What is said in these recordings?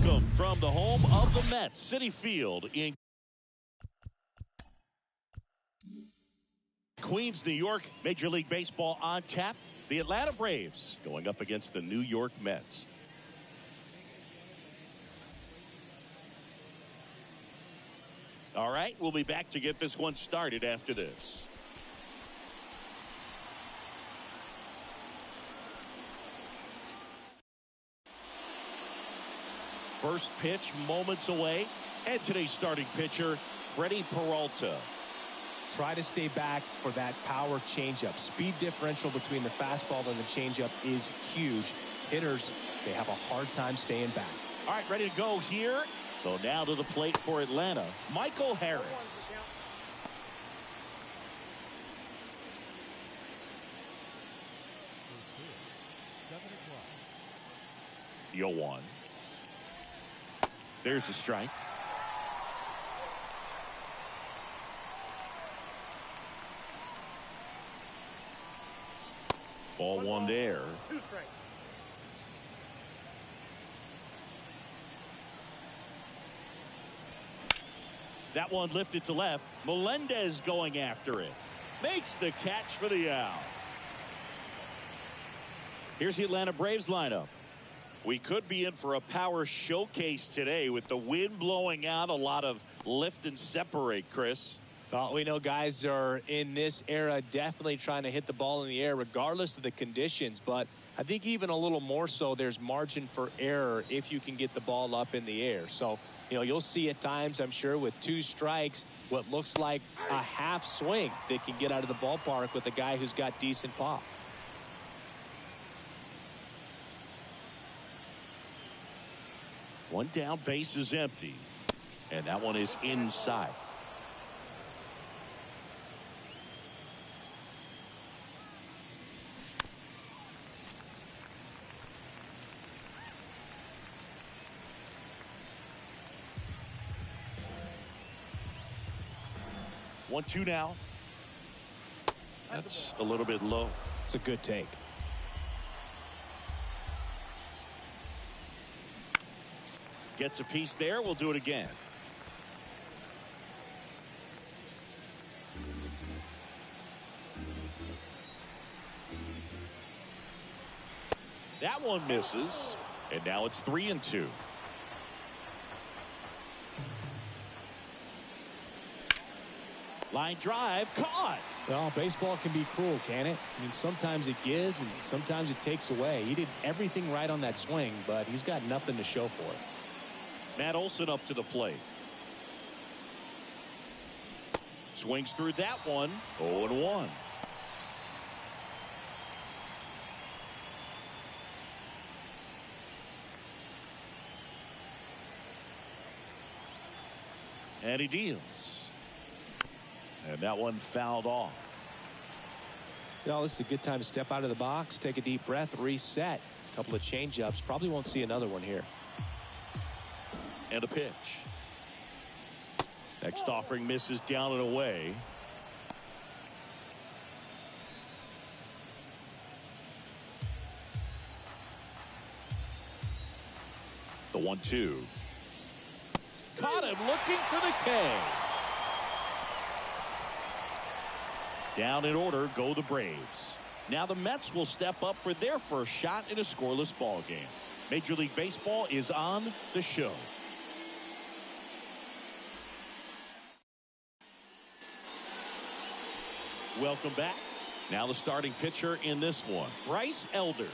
Welcome from the home of the Mets, Citi Field in Queens, New York. Major League Baseball on tap. The Atlanta Braves going up against the New York Mets. All right, we'll be back to get this one started after this. First pitch moments away, and today's starting pitcher, Freddie Peralta. Try to stay back for that power changeup. Speed differential between the fastball and the changeup is huge. Hitters, they have a hard time staying back. All right, ready to go here. So now to the plate for Atlanta, Michael Harris. The 0-1. There's a strike. Ball one there. Two strikes. That one lifted to left. Melendez going after it. Makes the catch for the out. Here's the Atlanta Braves lineup. We could be in for a power showcase today with the wind blowing out, a lot of lift and separate, Chris. Well, we know guys are in this era definitely trying to hit the ball in the air regardless of the conditions, but I think even a little more so there's margin for error if you can get the ball up in the air. So, you know, you'll see at times, I'm sure, with two strikes, what looks like a half swing that can get out of the ballpark with a guy who's got decent pop. One down, base is empty. And that one is inside. One, two now. That's a little bit low. It's a good take. Gets a piece there. We'll do it again. That one misses. And now it's 3-2. Line drive caught. Well, baseball can be cruel, can it? I mean, sometimes it gives and sometimes it takes away. He did everything right on that swing, but he's got nothing to show for it. Matt Olson up to the plate. Swings through that one. 0-1. And he deals. And that one fouled off. Well, this is a good time to step out of the box, take a deep breath, reset. A couple of change-ups. Probably won't see another one here. And a pitch. Next offering misses down and away. The 1-2. Caught him looking for the K. Down in order go the Braves. Now the Mets will step up for their first shot in a scoreless ball game. Major League Baseball is on the show. Welcome back. Now the starting pitcher in this one, Bryce Elder.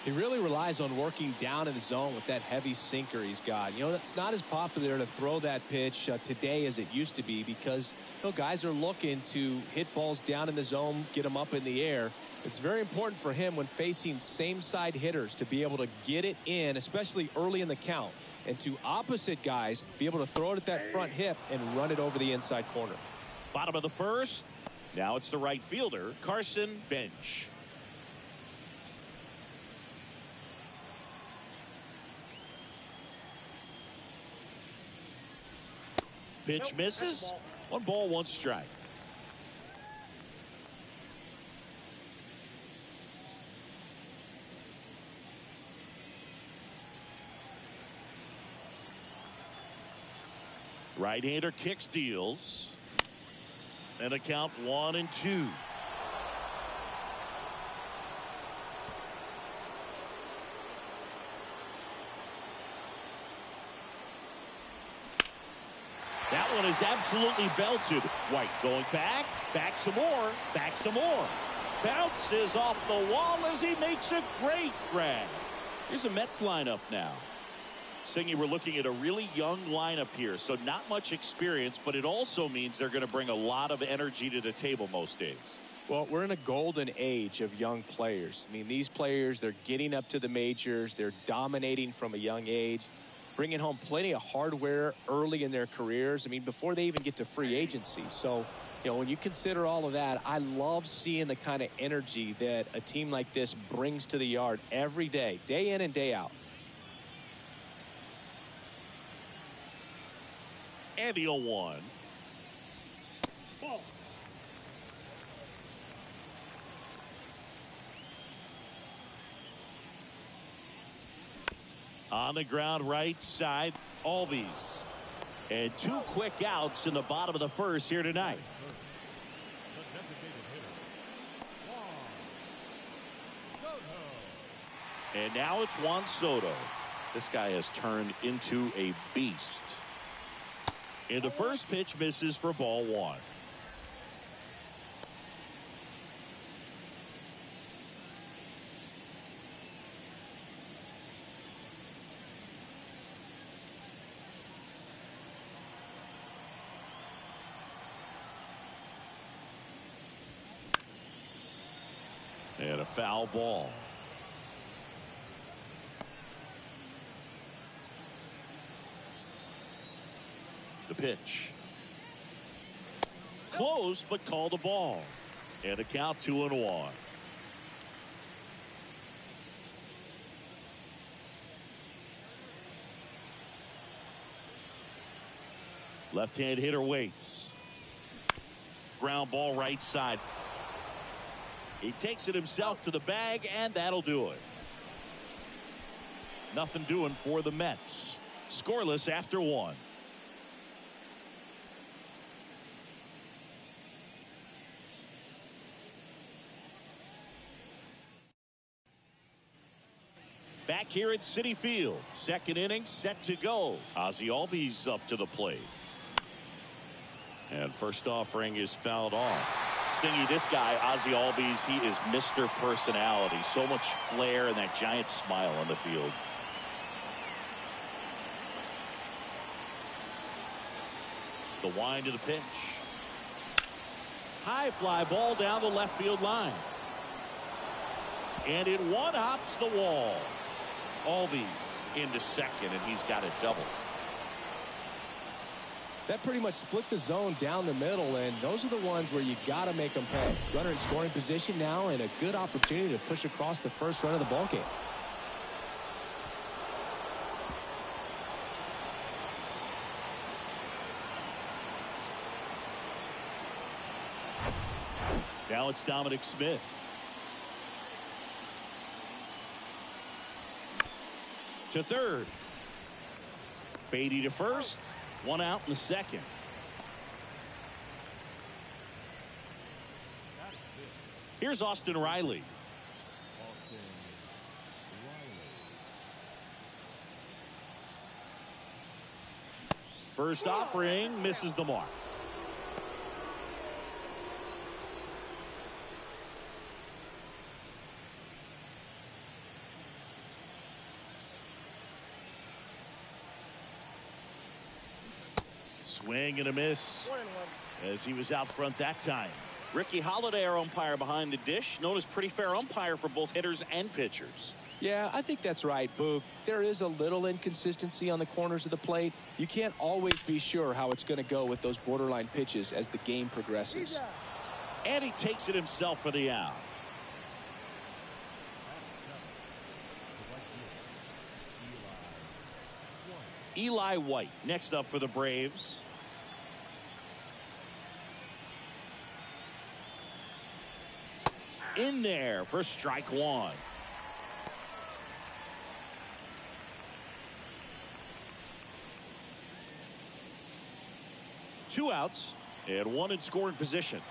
He really relies on working down in the zone with that heavy sinker he's got. You know, it's not as popular to throw that pitch today as it used to be because, you know, guys are looking to hit balls down in the zone, get them up in the air. It's very important for him when facing same side hitters to be able to get it in, especially early in the count, and to opposite guys be able to throw it at that front hip and run it over the inside corner. Bottom of the first. Now it's the right fielder, Carson Bench. Pitch misses. 1 ball, 1 strike. Right-hander kicks, deals. And a count 1-2. That one is absolutely belted. White going back some more, some more. Bounces off the wall as he makes a great grab. Here's a Mets lineup now. Singy, we're looking at a really young lineup here, so not much experience, but it also means they're going to bring a lot of energy to the table most days. Well, we're in a golden age of young players. I mean, these players, they're getting up to the majors. They're dominating from a young age, bringing home plenty of hardware early in their careers. I mean, before they even get to free agency. So, you know, when you consider all of that, I love seeing the kind of energy that a team like this brings to the yard every day, day in and day out. And the 0-1. Ball. On the ground, right side, Albies. And 2 quick outs in the bottom of the first here tonight. And now it's Juan Soto. This guy has turned into a beast. And the first pitch misses for ball 1. And a foul ball. The pitch. Close, but called a ball. And a count 2-1. Left-hand hitter waits. Ground ball right side. He takes it himself to the bag, and that'll do it. Nothing doing for the Mets. Scoreless after 1. Back here at Citi Field. Second inning set to go. Ozzie Albies up to the plate. And first offering is fouled off. Singy, this guy, Ozzie Albies, he is Mr. Personality. So much flair and that giant smile on the field. The wind to the pitch. High fly ball down the left field line. And it one-hops the wall. Albies into second, and he's got a double. That pretty much split the zone down the middle, and those are the ones where you got to make them pay. Runner in scoring position now, and a good opportunity to push across the first run of the ballgame. Now it's Dominic Smith. To third. Beatty to first. 1 out in the second. Here's Austin Riley. First offering misses the mark. Swing and a miss as he was out front that time. Ricky Holiday, our umpire behind the dish, known as pretty fair umpire for both hitters and pitchers. Yeah, I think that's right, Boog. There is a little inconsistency on the corners of the plate. You can't always be sure how it's going to go with those borderline pitches as the game progresses. And he takes it himself for the out. Eli White next up for the Braves. In there for strike 1. 2 outs and 1 in scoring position.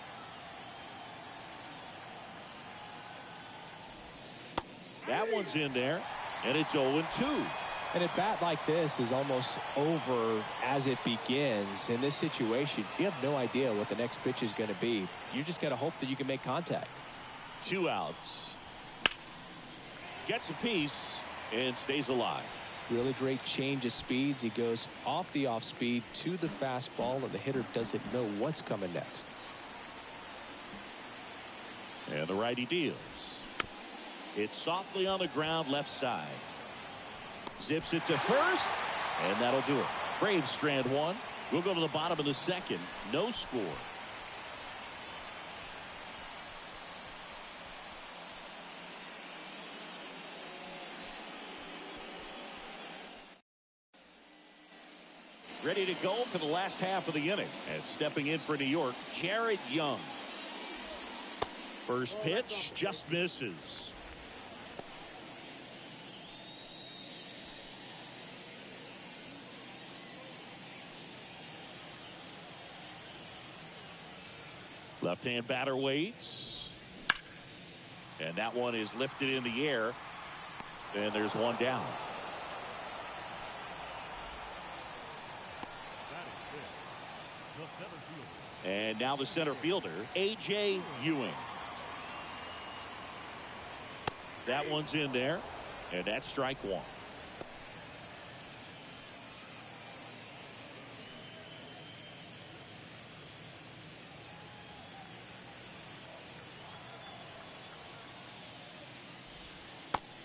That one's in there, and it's 0-2. And a bat like this is almost over as it begins. In this situation, you have no idea what the next pitch is going to be. You just got to hope that you can make contact. 2 outs. Gets a piece and stays alive. Really great change of speeds. He goes off the off speed to the fastball, and the hitter doesn't know what's coming next. And the righty deals. It's softly on the ground left side. Zips it to first, and that'll do it. Braves strand 1. We'll go to the bottom of the second. No score. Ready to go for the last half of the inning. And stepping in for New York, Jared Young. First pitch just misses. Left-hand batter waits. And that one is lifted in the air. And there's one down. And now the center fielder, A.J. Ewing. That one's in there. And that's strike 1.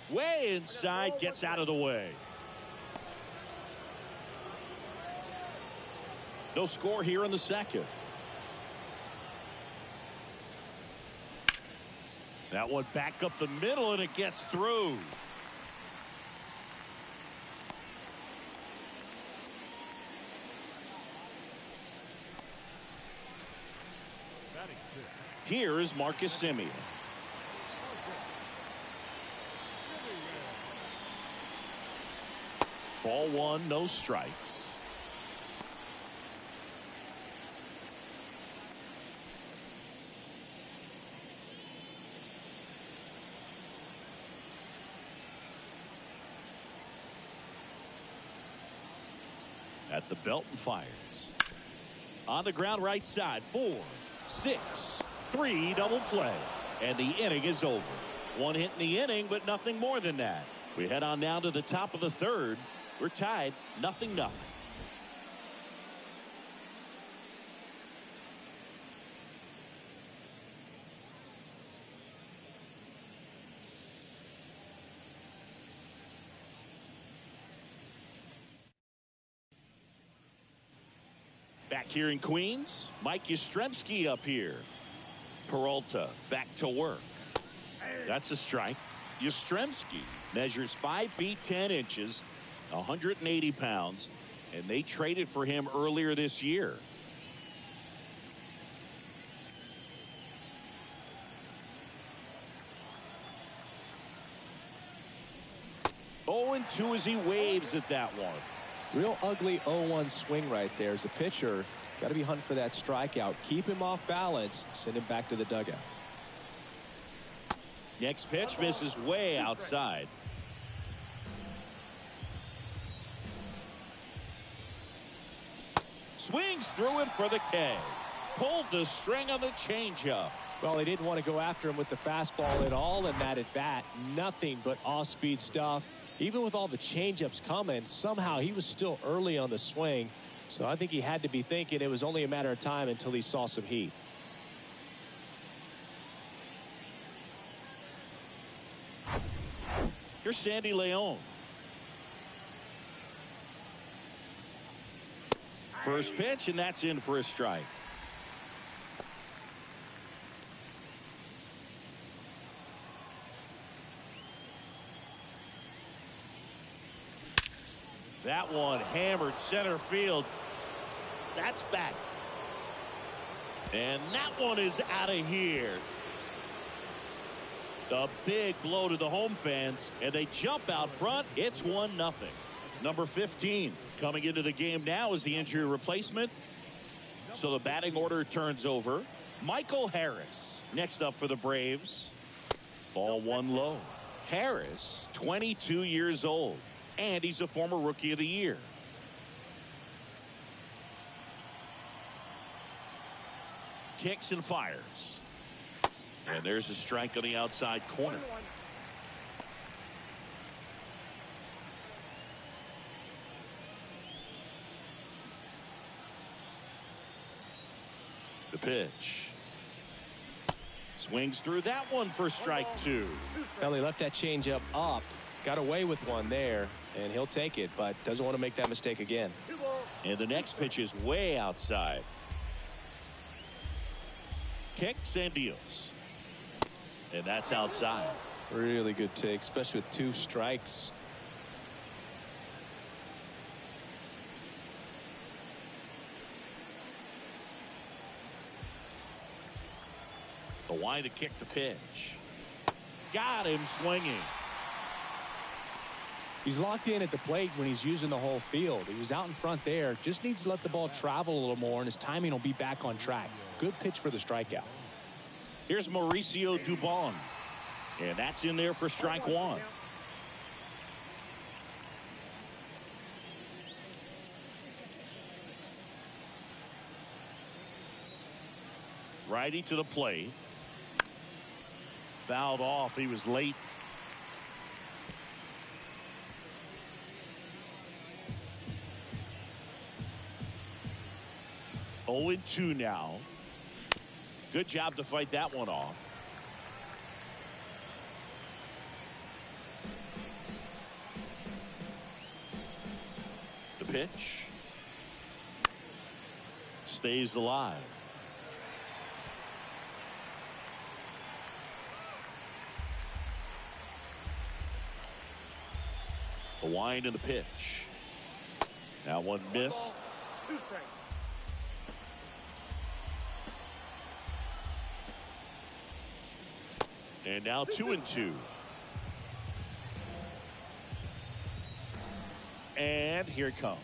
Way inside, gets out of the way. No score here in the second. That one back up the middle, and it gets through. Here is Marcus Semien. Ball 1, no strikes. At the belt and fires. On the ground right side. 4, 6, 3 double play. And the inning is over. 1 hit in the inning, but nothing more than that. We head on now to the top of the third. We're tied 0-0. Back here in Queens, Mike Yastrzemski up here. Peralta back to work. That's a strike. Yastrzemski measures 5 feet 10 inches, 180 pounds, and they traded for him earlier this year. Oh, and 2 as he waves at that one. Real ugly 0-1 swing right there. As a pitcher, got to be hunting for that strikeout. Keep him off balance. Send him back to the dugout. Next pitch misses way outside. Swings through it for the K. Pulled the string on the changeup. Well, they didn't want to go after him with the fastball at all in that at bat. Nothing but off-speed stuff. Even with all the changeups coming, somehow he was still early on the swing. So I think he had to be thinking it was only a matter of time until he saw some heat. Here's Sandy Leon. First pitch, and that's in for a strike. That one hammered center field. That's back. And that one is out of here. A big blow to the home fans, and they jump out front. It's 1-0. Number 15 coming into the game now is the injury replacement. So the batting order turns over. Michael Harris next up for the Braves. Ball one low. Harris, 22 years old, and he's a former Rookie of the Year. Kicks and fires. And there's a strike on the outside corner. The pitch. Swings through that one for strike two. Well, he left that changeup up, got away with one there, and he'll take it, but doesn't want to make that mistake again. And the next pitch is way outside. Kicks and deals. And that's outside. Really good take, especially with 2 strikes. The wind to kick the pitch. Got him swinging. He's locked in at the plate when he's using the whole field. He was out in front there. Just needs to let the ball travel a little more, and his timing will be back on track. Good pitch for the strikeout. Here's Mauricio Dubon. And that's in there for strike one. Righty to the plate. Fouled off. He was late. Oh and 2 now. Good job to fight that one off. The pitch. Stays alive. The wind and the pitch. That one missed. And now 2 and 2. And here it comes.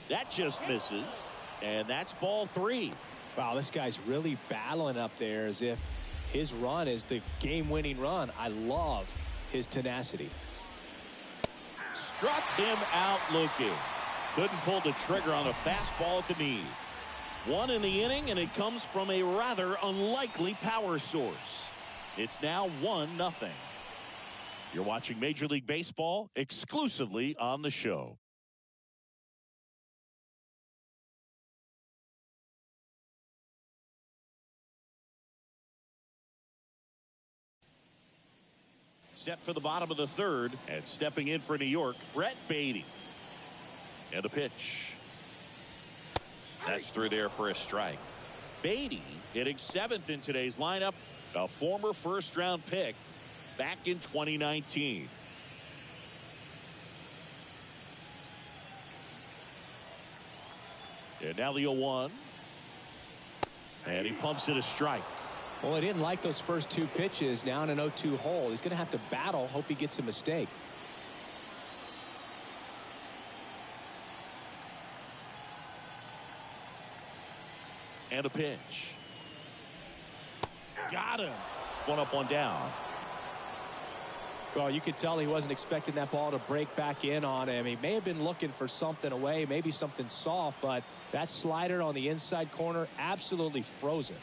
That just misses. And that's ball 3. Wow, this guy's really battling up there as if his run is the game-winning run. I love his tenacity. Struck him out looking. Couldn't pull the trigger on a fastball at the knees. 1 in the inning, and it comes from a rather unlikely power source. It's now 1-0. You're watching Major League Baseball exclusively on the show. Set for the bottom of the third, and stepping in for New York, Brett Beatty. And a pitch. That's through there for a strike. Beatty hitting 7th in today's lineup, a former first-round pick back in 2019. And now the 0-1. And he pumps it a strike. Well, he didn't like those first 2 pitches. Now in an 0-2 hole. He's going to have to battle. Hope he gets a mistake. And a pitch. Got him. 1 up, 1 down. Well, you could tell he wasn't expecting that ball to break back in on him. He may have been looking for something away, maybe something soft, but that slider on the inside corner absolutely frozen.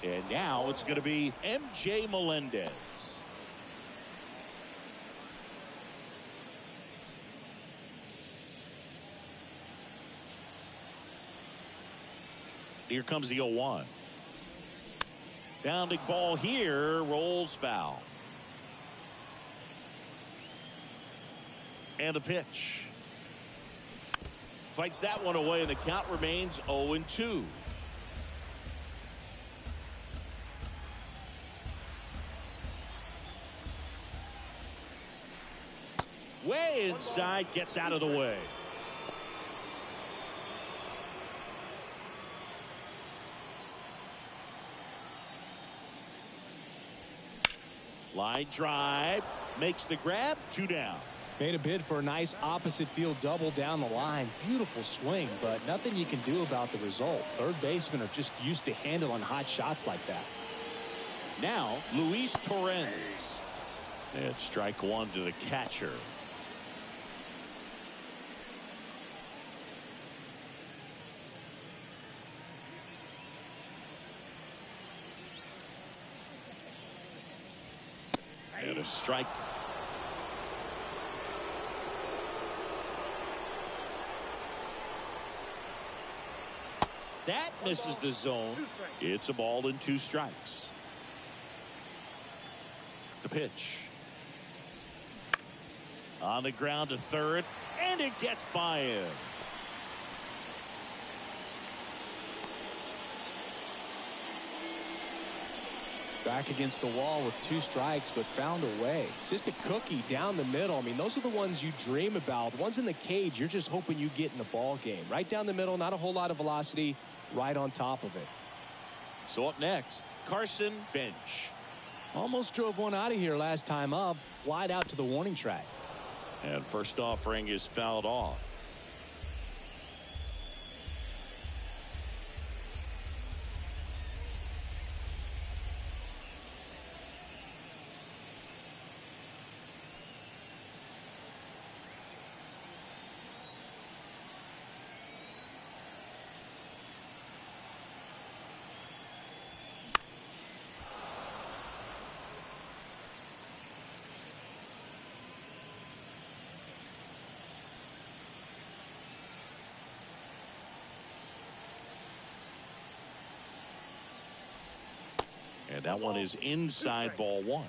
And now it's going to be MJ Melendez. Here comes the 0-1. Bounding ball here, rolls foul. And the pitch. Fights that one away, and the count remains 0-2. Way inside, gets out of the way. Line drive, makes the grab, 2 down. Made a bid for a nice opposite field double down the line. Beautiful swing, but nothing you can do about the result. Third basemen are just used to handling hot shots like that. Now, Luis Torrens. And strike one to the catcher. And a strike. That misses the zone. It's a ball and 2 strikes. The pitch. On the ground to third, and it gets by him. Back against the wall with 2 strikes, but found a way. Just a cookie down the middle. I mean, those are the ones you dream about. The ones in the cage, you're just hoping you get in a ball game. Right down the middle, not a whole lot of velocity, right on top of it. So up next, Carson Bench. Almost drove one out of here last time up. Flied out to the warning track. And first offering is fouled off. And that one is inside ball 1.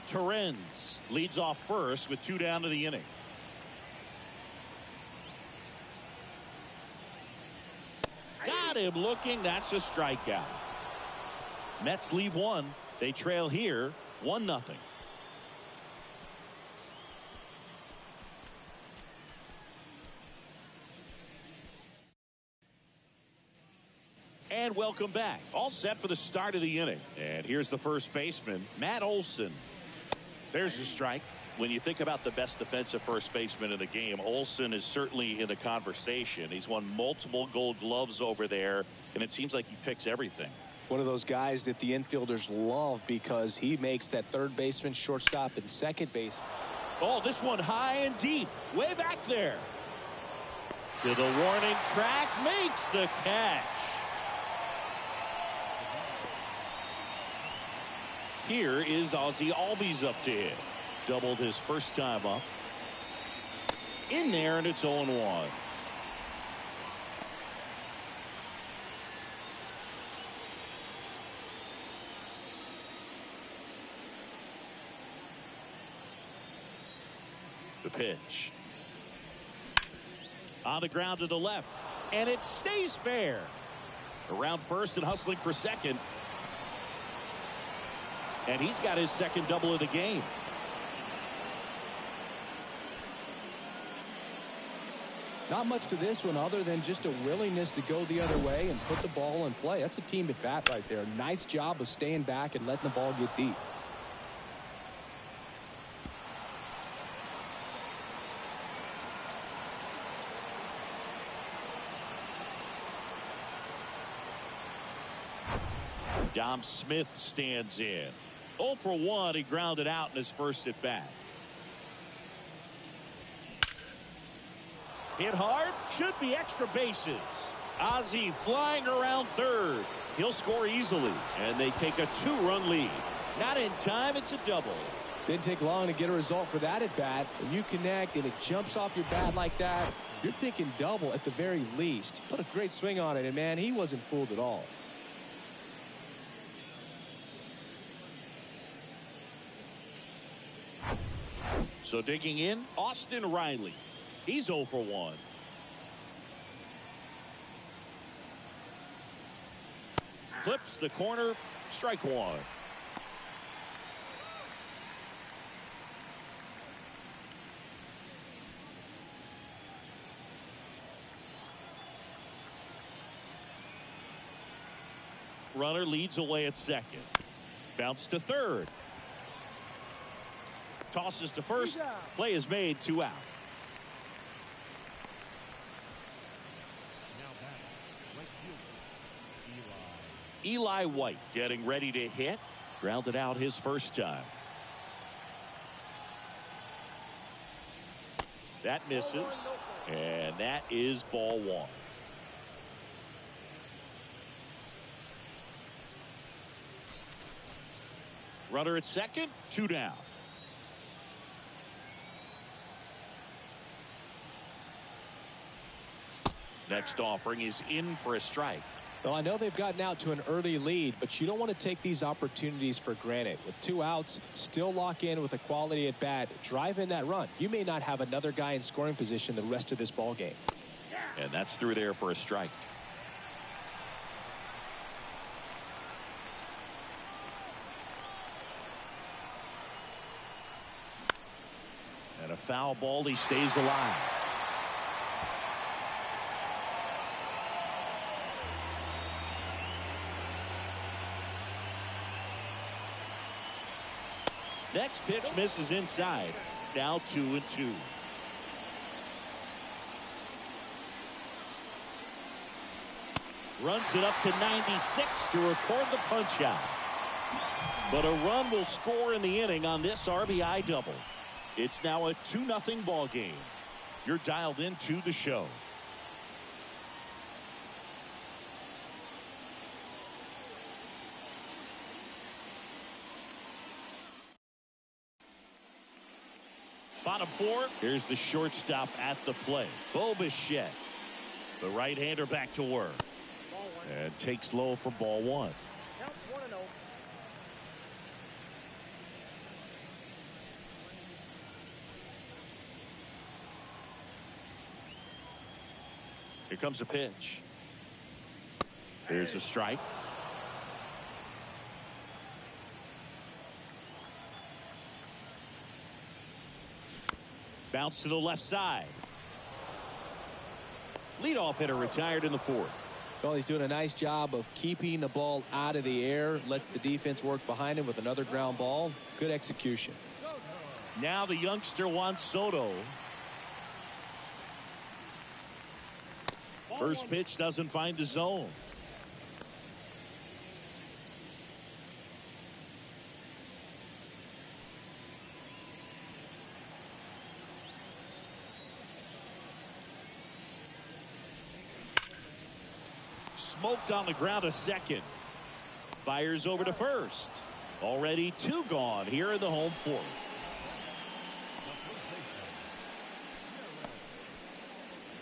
Torrens leads off first with 2 down to the inning. Got him looking. That's a strikeout. Mets leave 1. They trail here 1-0. And welcome back. All set for the start of the inning. And here's the first baseman, Matt Olson. There's a strike. When you think about the best defensive first baseman in the game, Olson is certainly in the conversation. He's won multiple Gold Gloves over there, and it seems like he picks everything. One of those guys that the infielders love because he makes that third baseman, shortstop, and second base. Oh, this one high and deep. Way back there. To the warning track. Makes the catch. Here is Ozzie Albies up to hit. Doubled his first time up. In there, and it's 0-1. The pitch. On the ground to the left, and it stays fair. Around first and hustling for second. And he's got his second double of the game. Not much to this one other than just a willingness to go the other way and put the ball in play. That's a team at bat right there. Nice job of staying back and letting the ball get deep. Dom Smith stands in. 0 for 1. He grounded out in his first at bat. Hit hard. Should be extra bases. Ozzie flying around third. He'll score easily. And they take a 2-run lead. Not in time. It's a double. Didn't take long to get a result for that at bat. When you connect and it jumps off your bat like that, you're thinking double at the very least. Put a great swing on it, and man, he wasn't fooled at all. So digging in, Austin Riley. He's 0 for 1. Clips the corner. Strike 1. Runner leads away at second. Bounce to third. Tosses to first. Play is made, 2 out. Eli White getting ready to hit. Grounded out his first time. That misses. And that is ball 1. Runner at second, 2 down. Next offering is in for a strike. Well, I know they've gotten out to an early lead, but you don't want to take these opportunities for granted. With 2 outs, still lock in with a quality at bat, drive in that run. You may not have another guy in scoring position the rest of this ball game. And that's through there for a strike. And a foul ball, he stays alive. Next pitch misses inside. Now 2-2. Runs it up to 96 to record the punch out. But a run will score in the inning on this RBI double. It's now a 2-0 ball game. You're dialed into the show. Bottom 4. Here's the shortstop at the plate. Bobichet. The right-hander back to work. And takes low for ball 1. Count 1-0. Here comes a pitch. Here's a strike. Bounce to the left side. Leadoff hitter retired in the 4th. Well, he's doing a nice job of keeping the ball out of the air. Lets the defense work behind him with another ground ball. Good execution. Now the youngster Juan Soto. First pitch doesn't find the zone. Smoked on the ground to second. Fires over to first. Already 2 gone here in the home 4th.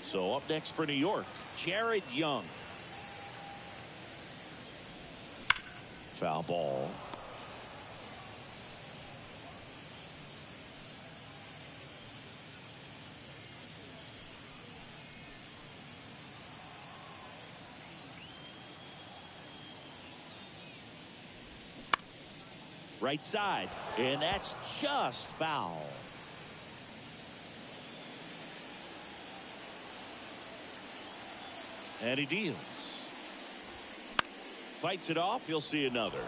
So up next for New York, Jared Young. Foul ball. Right side, and that's just foul. And he deals. Fights it off. You'll see another.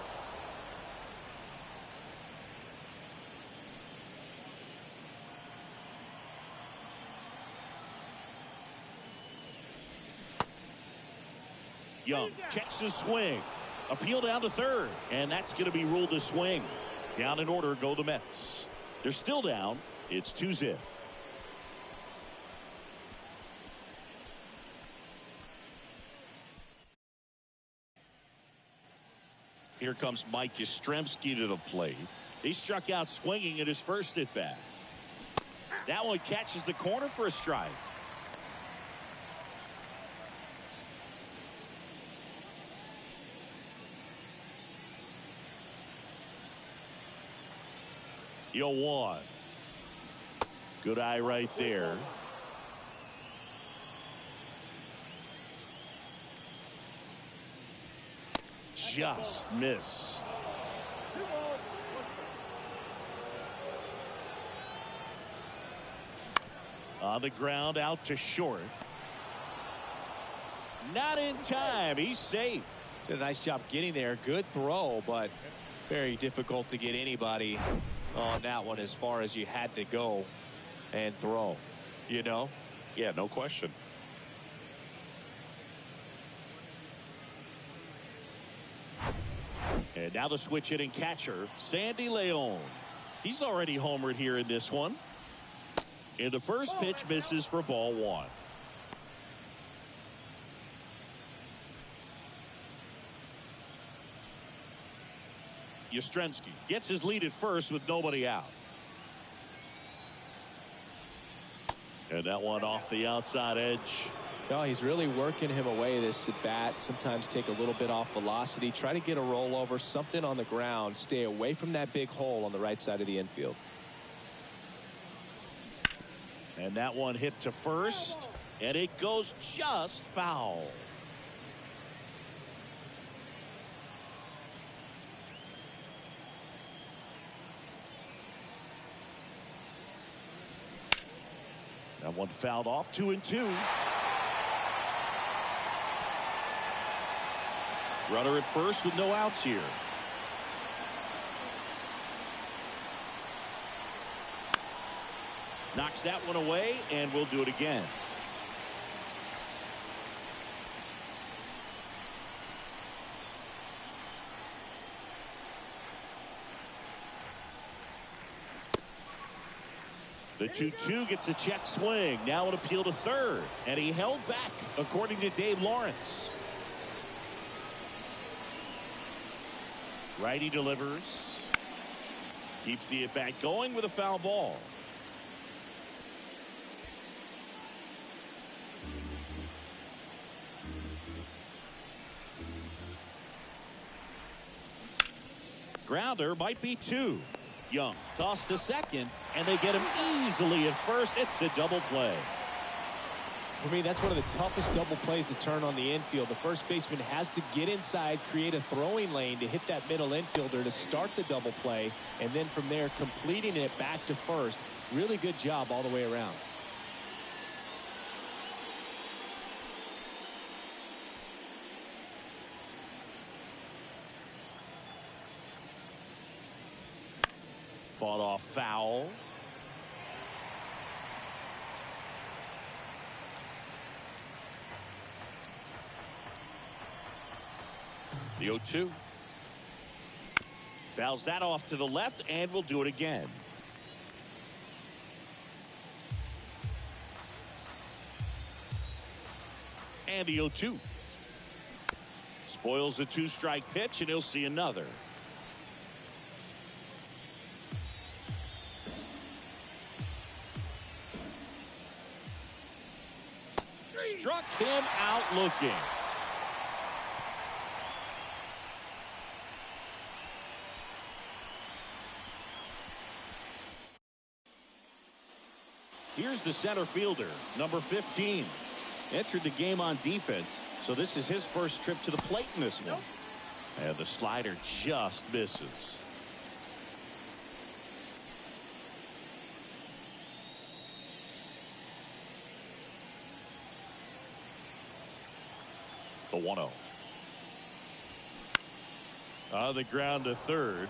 Young checks his swing. Appeal down to third, and that's going to be ruled a swing. Down in order go the Mets. They're still down. It's 2-0. Here comes Mike Yastrzemski to the plate. He struck out swinging at his first at bat. That one catches the corner for a strike. You'll want. Good eye right there. Just missed. On the ground out to short. Not in time. He's safe. Did a nice job getting there. Good throw, but very difficult to get anybody on that one as far as you had to go and throw, you know? Yeah, no question. And now the switch hitting catcher, Sandy Leon. He's already homered here in this one. And the first pitch misses for ball one. Yastrzemski gets his lead at first with nobody out. And that one off the outside edge. No, he's really working him away, this at bat. Sometimes take a little bit off velocity. Try to get a rollover, something on the ground. Stay away from that big hole on the right side of the infield. And that one hit to first. And it goes just foul. That one fouled off, 2-2. Runner at first with no outs here. Knocks that one away, and we'll do it again. The 2-2 gets a check swing. Now an appeal to third. And he held back, according to Dave Lawrence. Righty delivers. Keeps the at-bat going with a foul ball. Grounder might be two. Young tossed to second, and they get him easily at first. It's a double play. For me, that's one of the toughest double plays to turn on the infield. The first baseman has to get inside, create a throwing lane to hit that middle infielder to start the double play, and then from there completing it back to first. Really good job all the way around. Fought off foul. The 0-2. Fouls that off to the left, and we'll do it again. And the 0-2. Spoils the two-strike pitch, and he'll see another. Struck him out looking. Here's the center fielder, number 15. Entered the game on defense, so this is his first trip to the plate in this one. And the slider just misses. The 1-0. On the ground to third.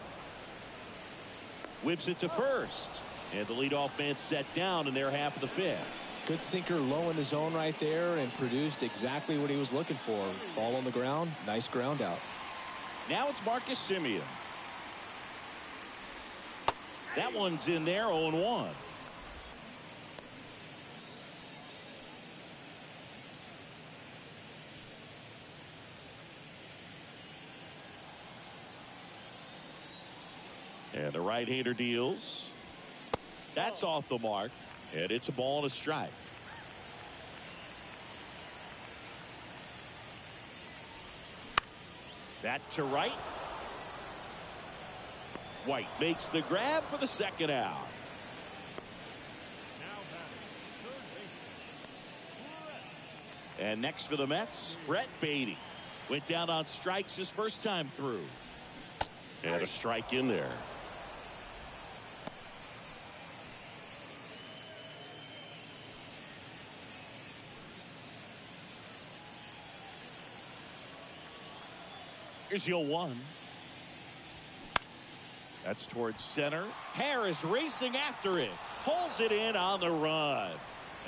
Whips it to first. And the leadoff man set down in their half of the fifth. Good sinker low in the zone right there and produced exactly what he was looking for. Ball on the ground. Nice ground out. Now it's Marcus Semien. That one's in there, 0-1. And the right-hander deals. That's off the mark. And it's a ball and a strike. That to right. White makes the grab for the second out. And next for the Mets, Brett Beatty. Went down on strikes his first time through. And a strike in there. Here's your 1. That's towards center. Harris racing after it. Pulls it in on the run.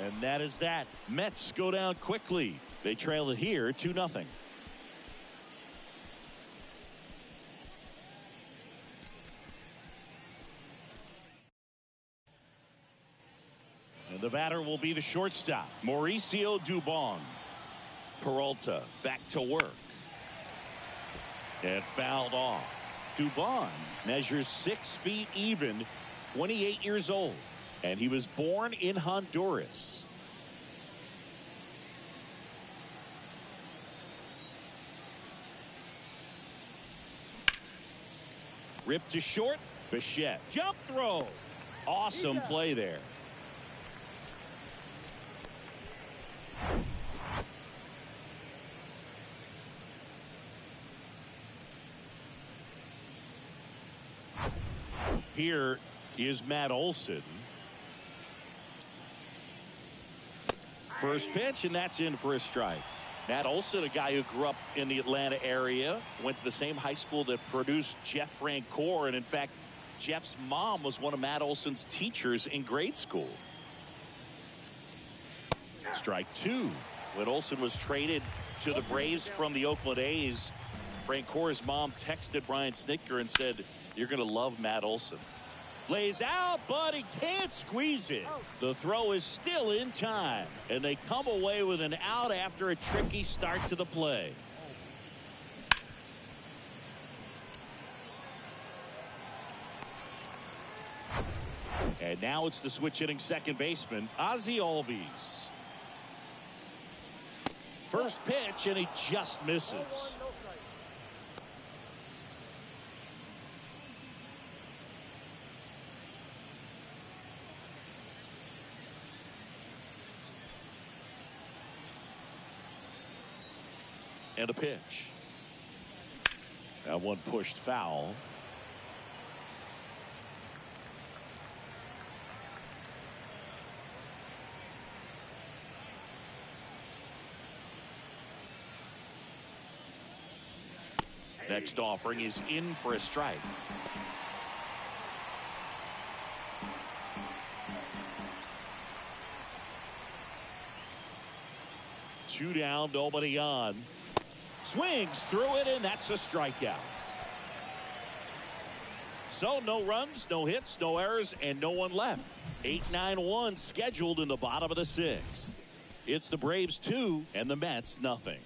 And that is that. Mets go down quickly. They trail it here 2-0. And the batter will be the shortstop, Mauricio Dubon. Peralta back to work. And fouled off. Dubon measures 6 feet even, 28 years old. And he was born in Honduras. Ripped to short. Bichette. Jump throw. Awesome play there. Here is Matt Olson. First pitch, and that's in for a strike. Matt Olson, a guy who grew up in the Atlanta area, went to the same high school that produced Jeff Francoeur, and in fact, Jeff's mom was one of Matt Olson's teachers in grade school. Strike 2. When Olson was traded to the Braves from the Oakland A's, Francoeur's mom texted Brian Snitker and said, "You're going to love Matt Olson." Lays out, but he can't squeeze it. The throw is still in time, and they come away with an out after a tricky start to the play. And now it's the switch hitting second baseman, Ozzie Albies. First pitch, and he just misses. And a pitch. That one pushed foul. Next offering is in for a strike. Two down, nobody on. Swings through it, and that's a strikeout. So no runs, no hits, no errors, and no one left. 8-9-1 scheduled in the bottom of the 6th. It's the Braves 2 and the Mets nothing.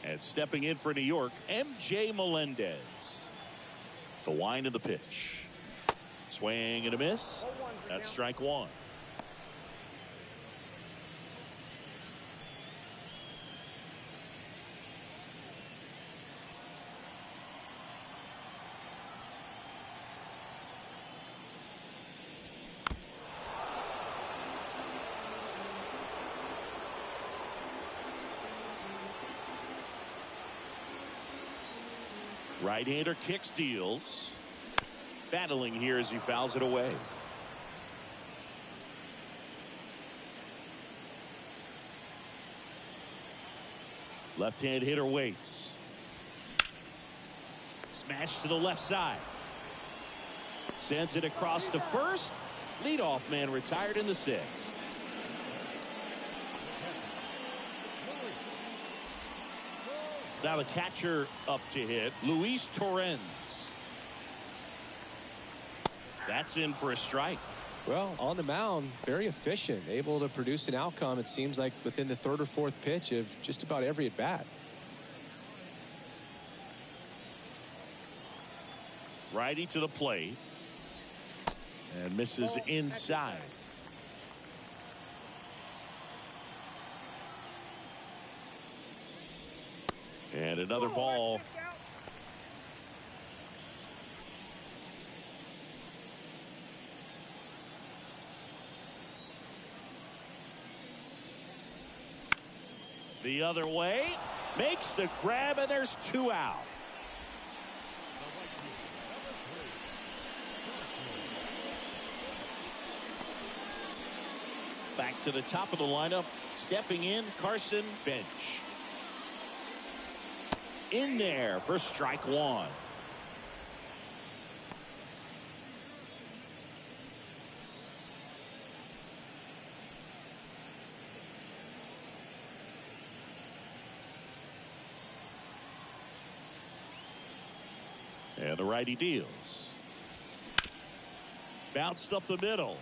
And stepping in for New York, MJ Melendez. The wind of the pitch. Swing and a miss. That's strike 1. Right-hander kick steals. Battling here as he fouls it away. Left-hand hitter waits. Smash to the left side. Sends it across to first. Leadoff man retired in the 6th. Now the catcher up to hit, Luis Torrens. That's in for a strike. Well, on the mound, very efficient, able to produce an outcome, it seems like, within the 3rd or 4th pitch of just about every at bat. Righty to the plate. And misses inside. And another ball. The other way. Makes the grab, and there's 2 out. Back to the top of the lineup Stepping in, Carson Bench. In there for strike one. And the righty deals. Bounced up the middle.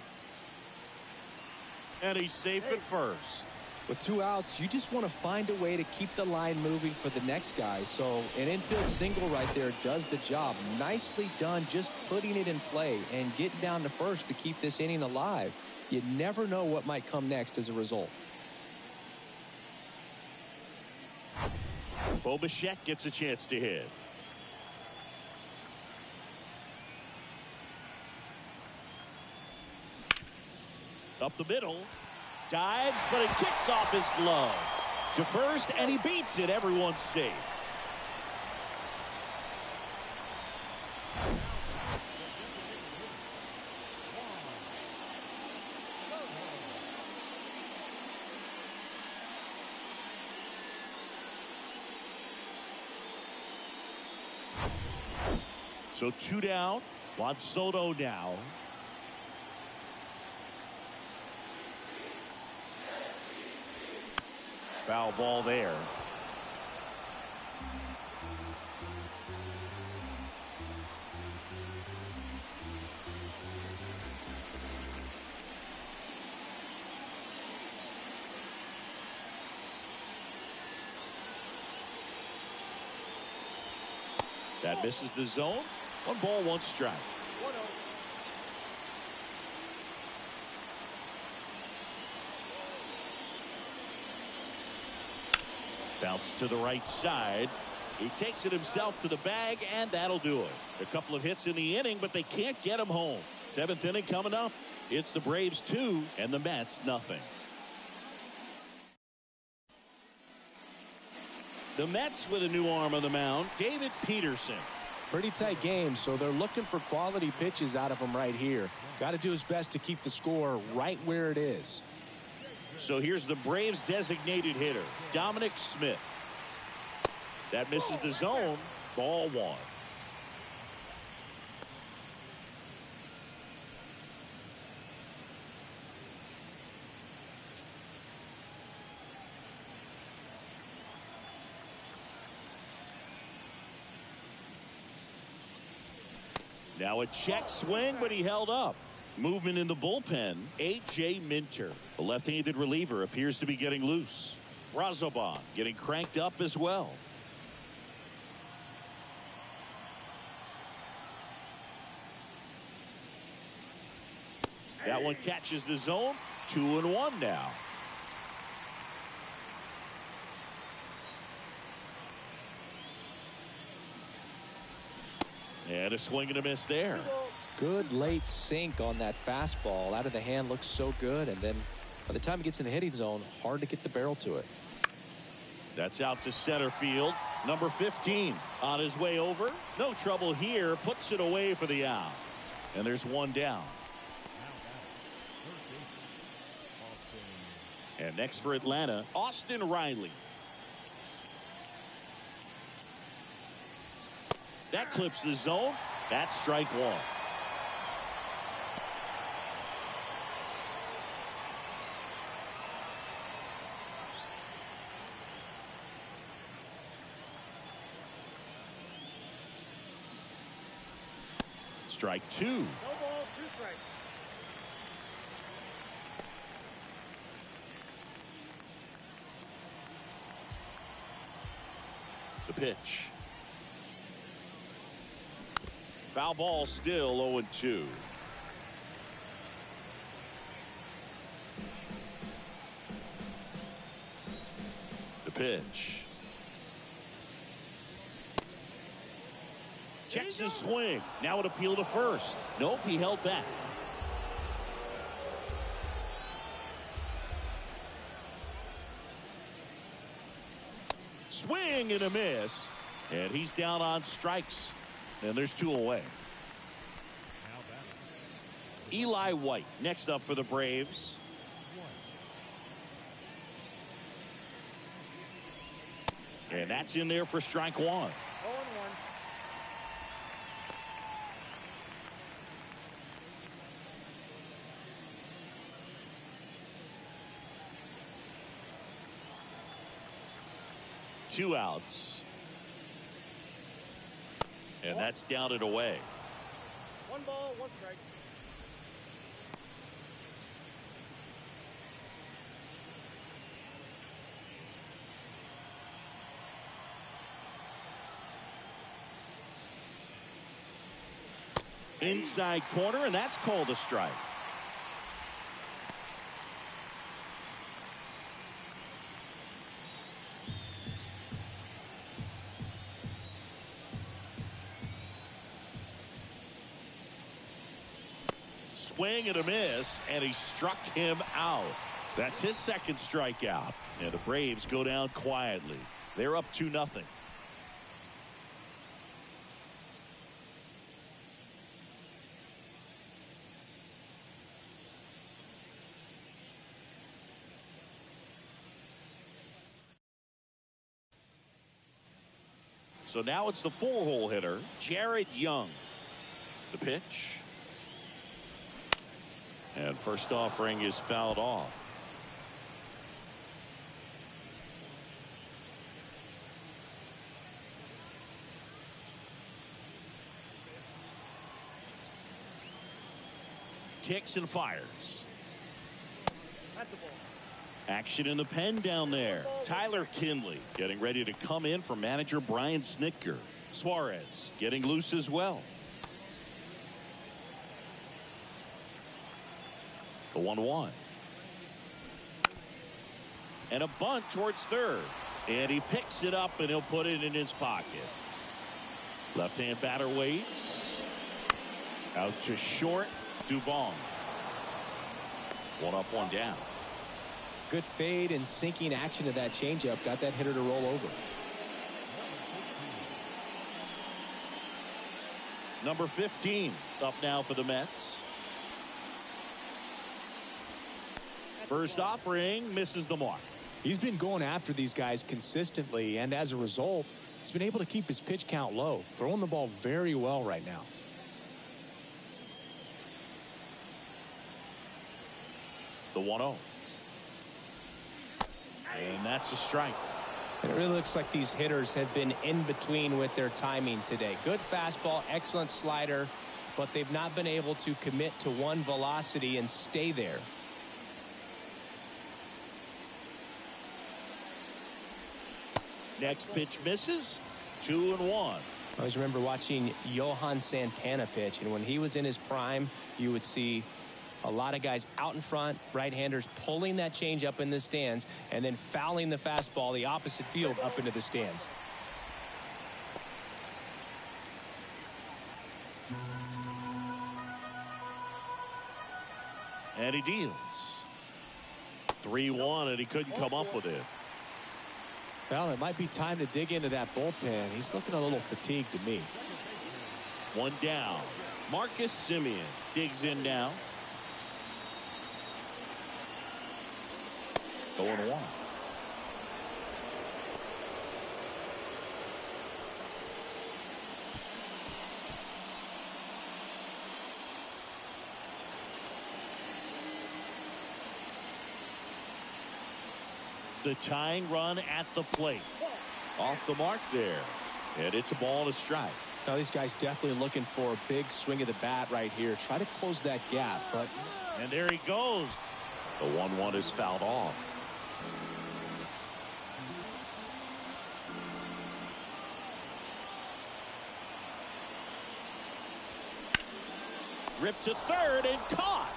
And he's safe at first. With 2 outs, you just want to find a way to keep the line moving for the next guy. So an infield single right there does the job. Nicely done, just putting it in play and getting down to first to keep this inning alive. You never know what might come next as a result. Bo Bichette gets a chance to hit. Up the middle. Dives, but it kicks off his glove. To first, and he beats it. Everyone's safe. So 2 down. Juan Soto now. Foul ball there. That misses the zone. 1 ball, 1 strike. Bounce to the right side. He takes it himself to the bag, and that'll do it. A couple of hits in the inning, but they can't get him home. 7th inning coming up. It's the Braves 2 and the Mets nothing. The Mets with a new arm on the mound, David Peterson. Pretty tight game, so they're looking for quality pitches out of him right here. Got to do his best to keep the score right where it is. So here's the Braves designated hitter, Dominic Smith. That misses the zone. Ball 1. Now a check swing, but he held up. Movement in the bullpen, A.J. Minter. The left-handed reliever appears to be getting loose. Razobon getting cranked up as well. That one catches the zone. 2-1 now. And a swing and a miss there. Good late sink on that fastball. Out of the hand, looks so good. And then by the time it gets in the hitting zone, hard to get the barrel to it. That's out to center field. Number 15 on his way over. No trouble here. Puts it away for the out. And there's 1 down. And next for Atlanta, Austin Riley. That clips the zone. That's strike 1. Strike 2. No ball, 2 strikes. The pitch. Foul ball, still 0-2. The pitch. Checks his swing. Now an appeal to first. Nope, he held back. Swing and a miss. And he's down on strikes. And there's 2 away. Eli White next up for the Braves. And that's in there for strike one. 0-1. Two outs. And that's down and away. 1 ball, 1 strike. Inside corner, and that's called a strike. Swing and a miss, and he struck him out. That's his second strikeout. And the Braves go down quietly. They're up 2-0. So now it's the 4-hole hitter, Jared Young. The pitch. And first offering is fouled off. Kicks and fires. That's the ball. Action in the pen down there. Tyler Kinley getting ready to come in for manager Brian Snitker. Suarez getting loose as well. The 1-1. And a bunt towards third. And he picks it up and he'll put it in his pocket. Left-hand batter waits. Out to short. Dubon. 1 up, 1 down. Good fade and sinking action of that changeup got that hitter to roll over. Number 15 up now for the Mets. First offering misses the mark. He's been going after these guys consistently, and as a result, he's been able to keep his pitch count low, throwing the ball very well right now. The 1-0. And that's a strike. It really looks like these hitters have been in between with their timing today. Good fastball, excellent slider, but they've not been able to commit to one velocity and stay there. Next pitch misses. 2-1. I always remember watching Johan Santana pitch, and when he was in his prime, you would see a lot of guys out in front, right-handers pulling that change up in the stands and then fouling the fastball the opposite field up into the stands. And he deals. 3-1, and he couldn't come up with it. Well, it might be time to dig into that bullpen. He's looking a little fatigued to me. 1 down. Marcus Semien digs in now. 0-1. The tying run at the plate. Off the mark there. And it's a ball and a strike. Now these guys definitely looking for a big swing of the bat right here. Try to close that gap, but... And there he goes. The 1-1 is fouled off. Ripped to third and caught.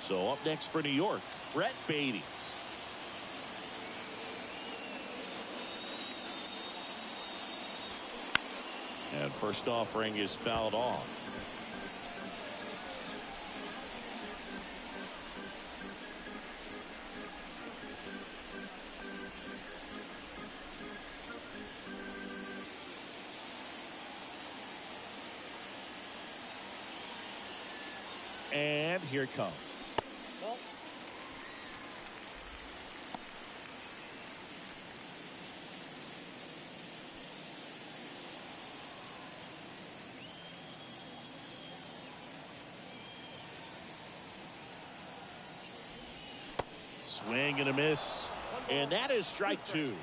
So up next for New York, Brett Beatty. And first offering is fouled off. Here it comes. Ball. Swing and a miss. And that is strike two.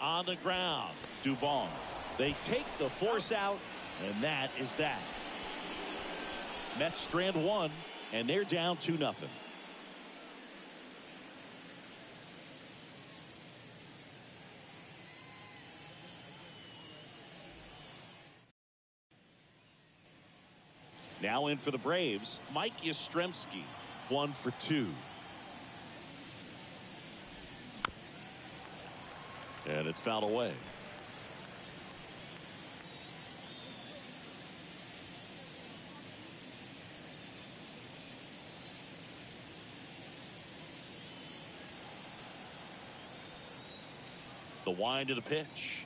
On the ground, Dubon. They take the force out, and that is that. Mets strand one, and they're down 2-0. Now in for the Braves, Mike Yastrzemski, 1 for 2. And it's fouled away. The wind of the pitch.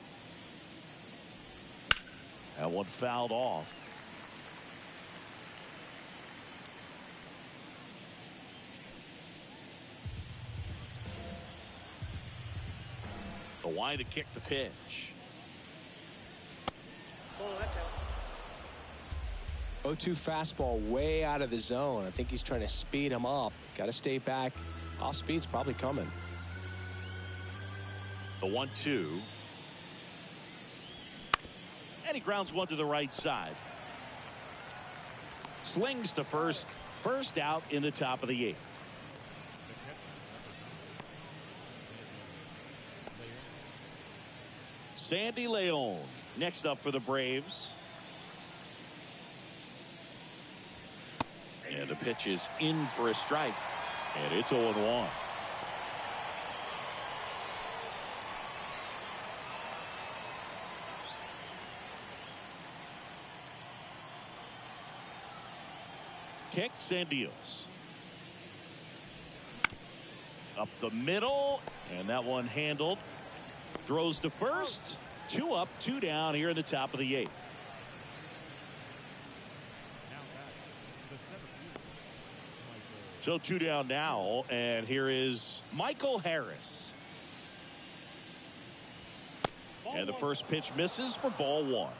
That one fouled off. The wind to kick the pitch. Oh, that counts. 0-2 fastball way out of the zone. I think he's trying to speed him up. Got to stay back. Off speed's probably coming. The 1-2. And he grounds one to the right side. Slings to first. First out in the top of the 8th. Sandy Leon next up for the Braves. And the pitch is in for a strike. And it's 0-1. Kicks and deals. Up the middle. And that one handled. Throws to first. 2 up, 2 down here in the top of the 8th. So 2 down now, and here is Michael Harris. And the first pitch misses for ball 1.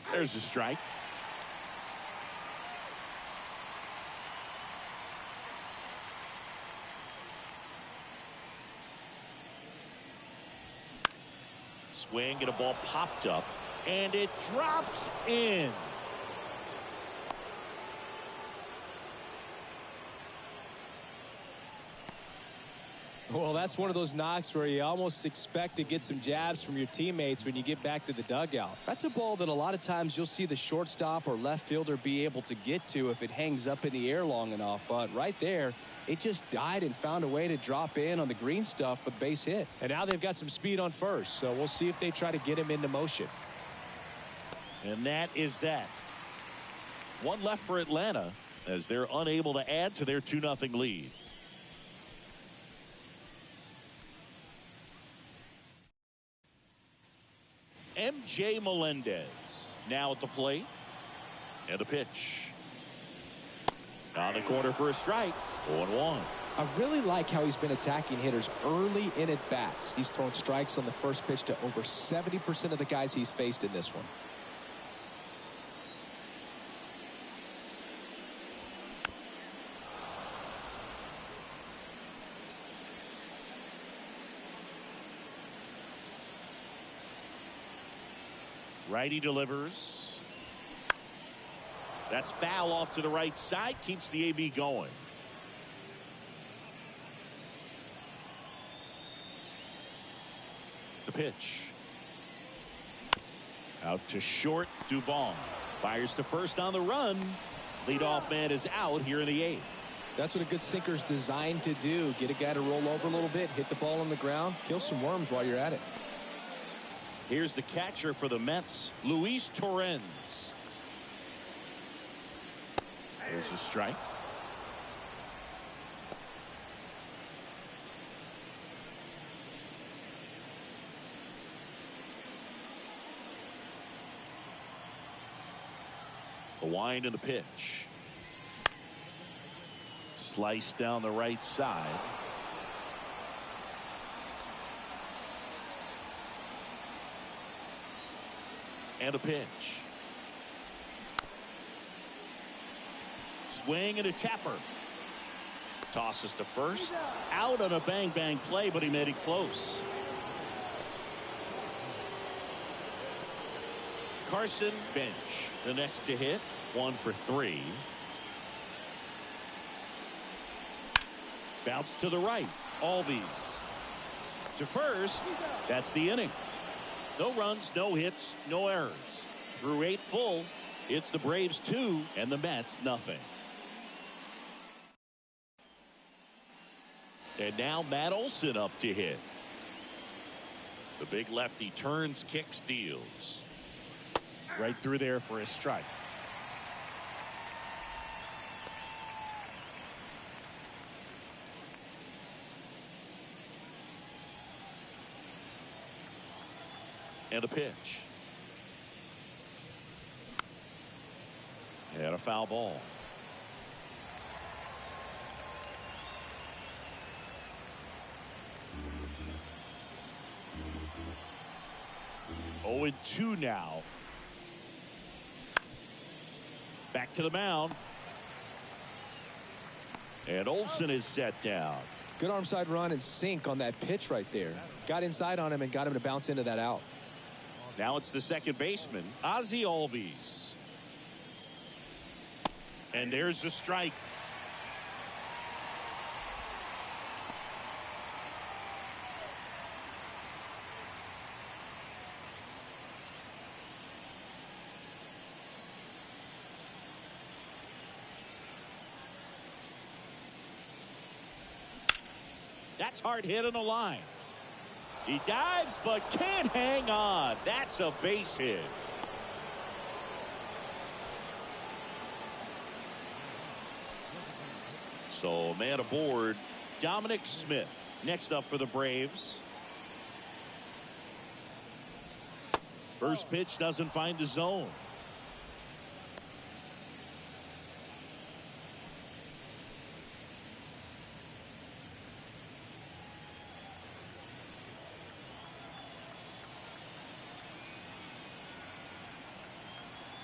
There's a strike. Swing and a ball popped up, and it drops in. Well, that's one of those knocks where you almost expect to get some jabs from your teammates when you get back to the dugout. That's a ball that a lot of times you'll see the shortstop or left fielder be able to get to if it hangs up in the air long enough. But right there, it just died and found a way to drop in on the green stuff with base hit. And now they've got some speed on first, so we'll see if they try to get him into motion. And that is that. One left for Atlanta as they're unable to add to their 2-0 lead. MJ Melendez now at the plate. And a pitch. On the corner for a strike. 0-1. I really like how he's been attacking hitters early in at bats. He's thrown strikes on the first pitch to over 70% of the guys he's faced in this one. Righty delivers. That's foul off to the right side. Keeps the AB going. The pitch. Out to short. Dubon fires to first on the run. Leadoff man is out here in the 8th. That's what a good sinker is designed to do. Get a guy to roll over a little bit, hit the ball on the ground, kill some worms while you're at it. Here's the catcher for the Mets, Luis Torrens. There's a strike. The wind and the pitch. Slice down the right side. And a pitch. Swing and a tapper. Tosses to first. Out on a bang play, but he made it close. Carson Bench, the next to hit. 1 for 3. Bounce to the right. Albies to first. That's the inning. No runs, no hits, no errors. Through 8 full, it's the Braves 2 and the Mets nothing. And now Matt Olson up to hit. The big lefty turns, kicks, deals. Right through there for a strike. And a pitch. And a foul ball. Oh, and 2 now. Back to the mound. And Olson is set down. Good arm side run and sink on that pitch right there. Got inside on him and got him to bounce into that out. Now it's the second baseman, Ozzie Albies. And there's the strike. That's hard hit on the line. He dives but can't hang on. That's a base hit. So man aboard, Dominic Smith. Next up for the Braves. First pitch doesn't find the zone.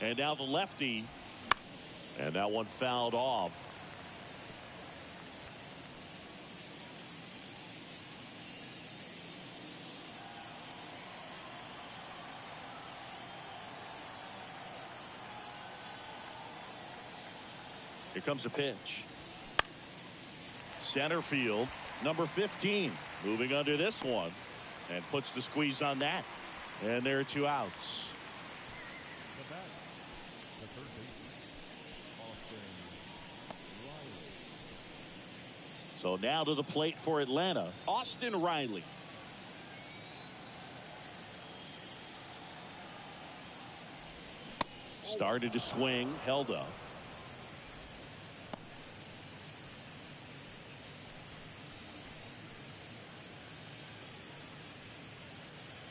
And now the lefty. And that one fouled off. Here comes a pitch. Center field, number 15. Moving under this one. And puts the squeeze on that. And there are 2 outs. So now to the plate for Atlanta, Austin Riley. Started to swing, held up.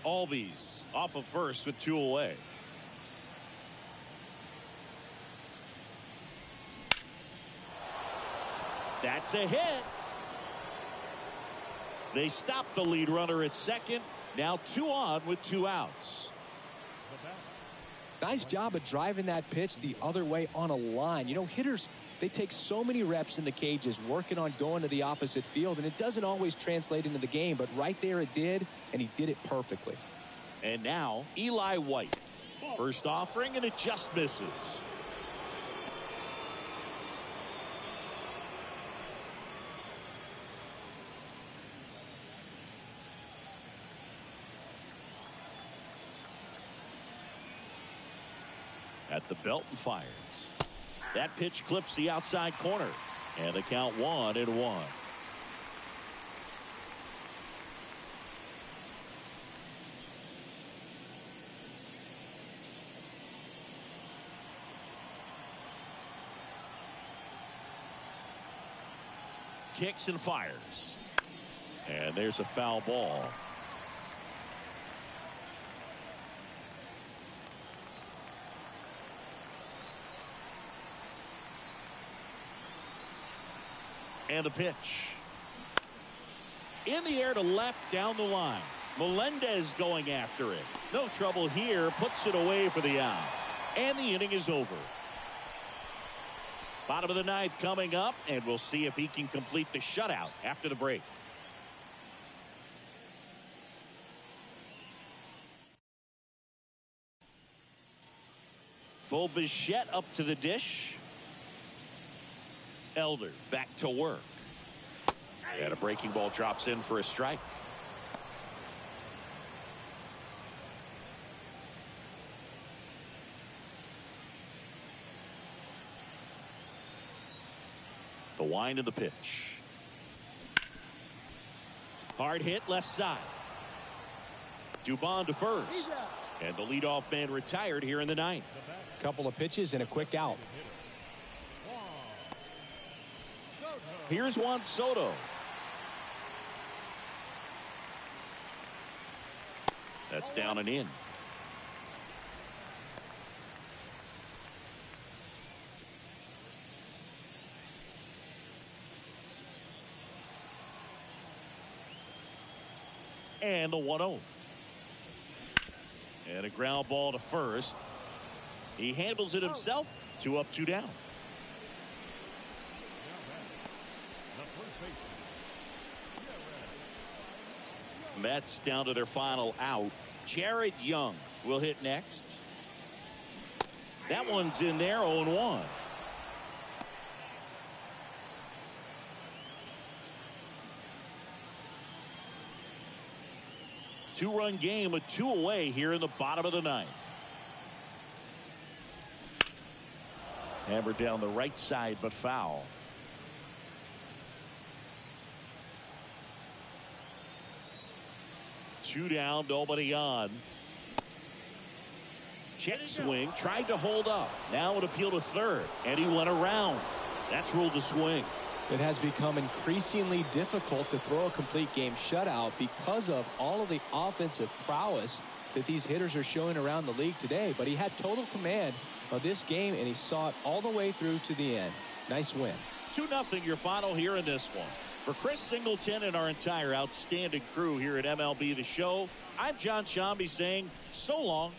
Albies off of first with 2 away. That's a hit. They stopped the lead runner at second. Now 2 on with 2 outs. Nice job of driving that pitch the other way on a line. You know, hitters, they take so many reps in the cages working on going to the opposite field, and it doesn't always translate into the game, but right there it did, and he did it perfectly. And now Eli White. First offering, and it just misses. At the belt and fires. That pitch clips the outside corner. And the count 1-1. Kicks and fires. And there's a foul ball. And the pitch. In the air to left down the line. Melendez going after it. No trouble here. Puts it away for the out. And the inning is over. Bottom of the ninth coming up, and we'll see if he can complete the shutout after the break. Bo Bichette up to the dish. Elder back to work. And a breaking ball drops in for a strike. The wind of the pitch. Hard hit left side. Dubon to first. And the leadoff man retired here in the ninth. Couple of pitches and a quick out. Here's Juan Soto. That's down and in. And the 1-0. And a ground ball to first. He handles it himself. 2 up, 2 down. Mets down to their final out. Jared Young will hit next. That one's in there, 0-1. Two-run game with 2 away here in the bottom of the ninth. Hammered down the right side, but foul. Two down, nobody on. Check swing, tried to hold up. Now an appeal to third, and he went around. That's ruled a swing. It has become increasingly difficult to throw a complete game shutout because of all of the offensive prowess that these hitters are showing around the league today. But he had total command of this game, and he saw it all the way through to the end. Nice win. 2-0 your final here in this one. For Chris Singleton and our entire outstanding crew here at MLB The Show, I'm John Shambi saying so long